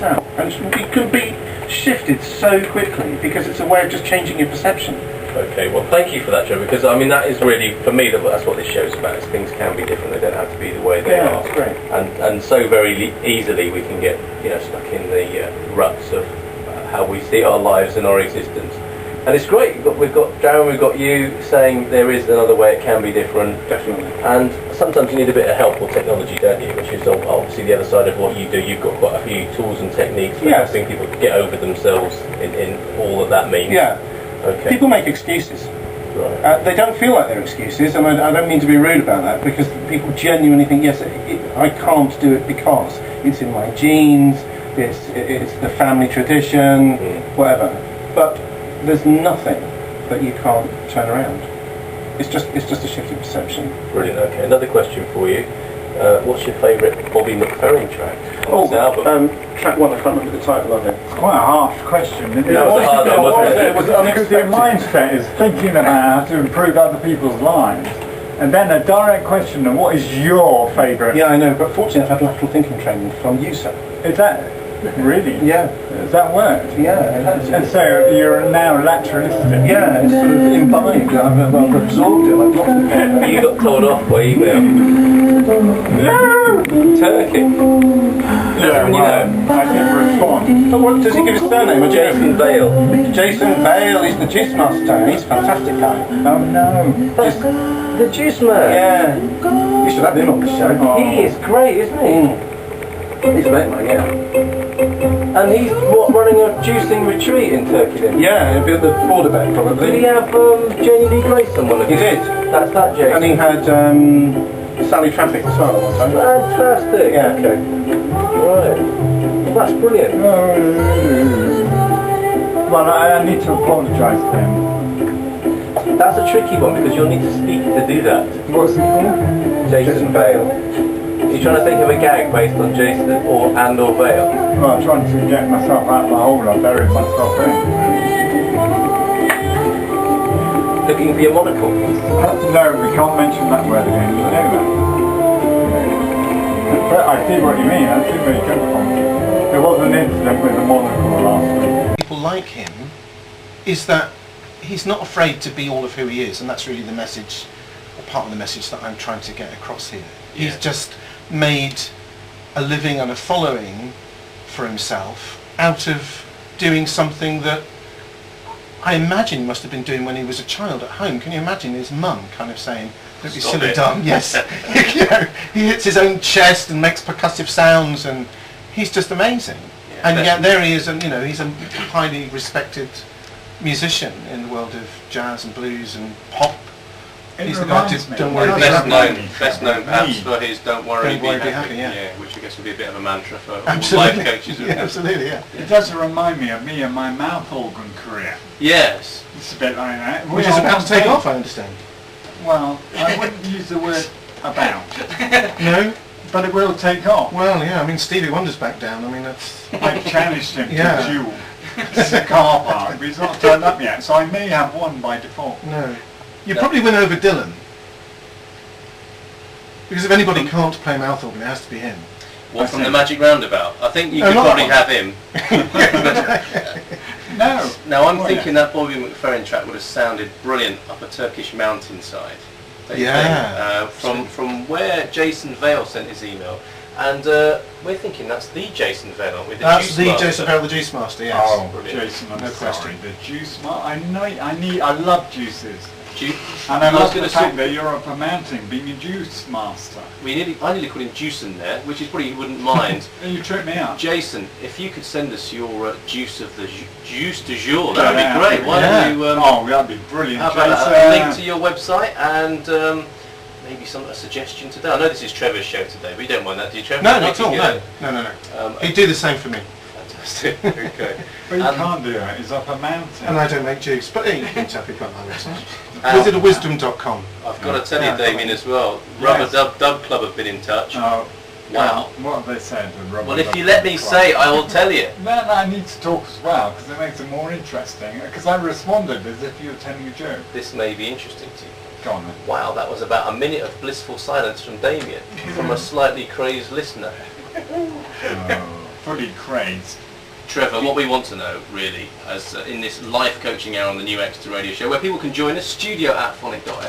And it can be shifted so quickly because it's a way of just changing your perception. Okay, well thank you for that, Trevor, because I mean that is really, for me, that's what this show's about, is things can be different, they don't have to be the way they are. That's great. And so very easily we can get stuck in the ruts of how we see our lives and our existence. And it's great, we've got Darren, we've got you saying there is another way, it can be different. Definitely. And sometimes you need a bit of help or technology, don't you, which is obviously the other side of what you do. You've got quite a few tools and techniques for helping people get over themselves in all that means. Yeah. Okay. People make excuses. Right. They don't feel like they're excuses, and I don't mean to be rude about that, because people genuinely think, yes, I can't do it because it's in my genes, it's the family tradition, whatever. But there's nothing that you can't turn around. It's just a shift in perception. Brilliant. Okay, another question for you. What's your favourite Bobby McFerrin track? Track one, I can't remember the title of it. It's quite a harsh question, isn't it? Yeah, it was a hard one, wasn't it? It was Because your unexpected. mindset is thinking about how to improve other people's lives. And then a direct question of what is your favourite? Yeah, I know, but fortunately I've had lateral thinking training from you, sir. Is that really? Yeah. Has that worked? Yeah, it has. And so you're now lateralistic? Yeah, it's sort of imbibed. I've absorbed it. I've got it. You got told off by email. No! Turkey. Yeah, well, I didn't respond. But what, does he give his surname? Or Jason Bale. Jason Bale, he's the juice master. He's a fantastic guy. Oh no. That's the Juice Man. Yeah. You should have him on the show. He is great, isn't he? He's a mate, man, yeah. And he's running a juicing retreat in Turkey then? Yeah, it'd be at the border bed probably. Did he have Janie Lee Grace on one of He his? did. That's that Jason. And he had Sally Traffic as well at one time. Fantastic. Yeah. Okay. Right. Well, that's brilliant. Well, I need to apologise to him. That's a tricky one because you'll need to speak to do that. What's it called? Jason Bale. You're trying to think of a gag based on Jason or Bale. Well, I'm trying to get myself out of the hole I buried myself in. Looking for your monocle. No, we can't mention that word again. You know that. But I see what you mean. I see where you come from. There was an incident with the monocle last week. People like him is that he's not afraid to be all of who he is, and that's really the message, or part of the message that I'm trying to get across here. Yeah. He's just made a living and a following for himself out of doing something that I imagine he must have been doing when he was a child at home. Can you imagine his mum kind of saying, "Don't be Stop silly, it." dumb." Yes. You know, he hits his own chest and makes percussive sounds, and he's just amazing. Yeah, And yet there he is, and he's a highly respected musician in the world of jazz and blues and pop. He's the guy who Don't Worry, Be Happy. Best known perhaps for his Don't Worry, Don't Worry, Be Be Happy, Happy, yeah. which I guess would be a bit of a mantra for all Absolutely. life coaches. Yeah, absolutely, yeah. It does remind me of me and my mouth organ career. Yes. It's a bit like that. Which is about to take off, I understand. Well, I wouldn't use the word about, No? but it will take off. Well, yeah, I mean, Stevie Wonder's back down. I mean, that's... I challenged him Yeah. to duel in the car park, but he's not turned up yet, so I may have won by default. No. You'd probably win over Dylan. Because if anybody can't play mouth organ, it has to be him. What, from the Magic Roundabout? I think you Oh, could not probably that have him. No. Now I'm Oh, thinking yeah. that Bobby McFerrin track would have sounded brilliant up a Turkish mountainside. don't you Yeah. think? From where Jason Vale sent his email, and we're thinking that's the Jason Vale with the That's Juice the Master. Jason Bell, the Juice Master, yes. Oh, Brilliant. Jason, I'm No sorry. question. The juice, I love juices. And I I was love going the to fact say, that you're up a mountain being a juice master. I nearly called him Juicin there, which is probably you wouldn't mind. You tripped me out. Jason, if you could send us your juice of the juice du jour, that would be great. Why don't you? Oh, that'd be brilliant. How about Jason. a link to your website and maybe a suggestion today? I know this is Trevor's show today, but you don't mind that, do you, Trevor? No, not at all, no. He'd do the same for me. Fantastic. Okay. But you can't do it. It's up a mountain. And I don't make juice, but you can tap it on my website. And Wizardofwisdom.com. I've got to tell you, Damien, as well. Yes. Rubber Dub Club have been in touch. Oh, Wow. What have they said? The Rubber Well, if Dub you let me Club? say, I will tell you. No, I need to talk as well because it makes it more interesting. Because I responded as if you were telling a joke. This may be interesting to you. Go on then. Wow, that was about a minute of blissful silence from Damien, from a slightly crazed listener. Oh. fully crazed. Trevor, what we want to know, really, as in this live coaching hour on the new Exeter Radio Show, where people can join us, studio@phonic.fm.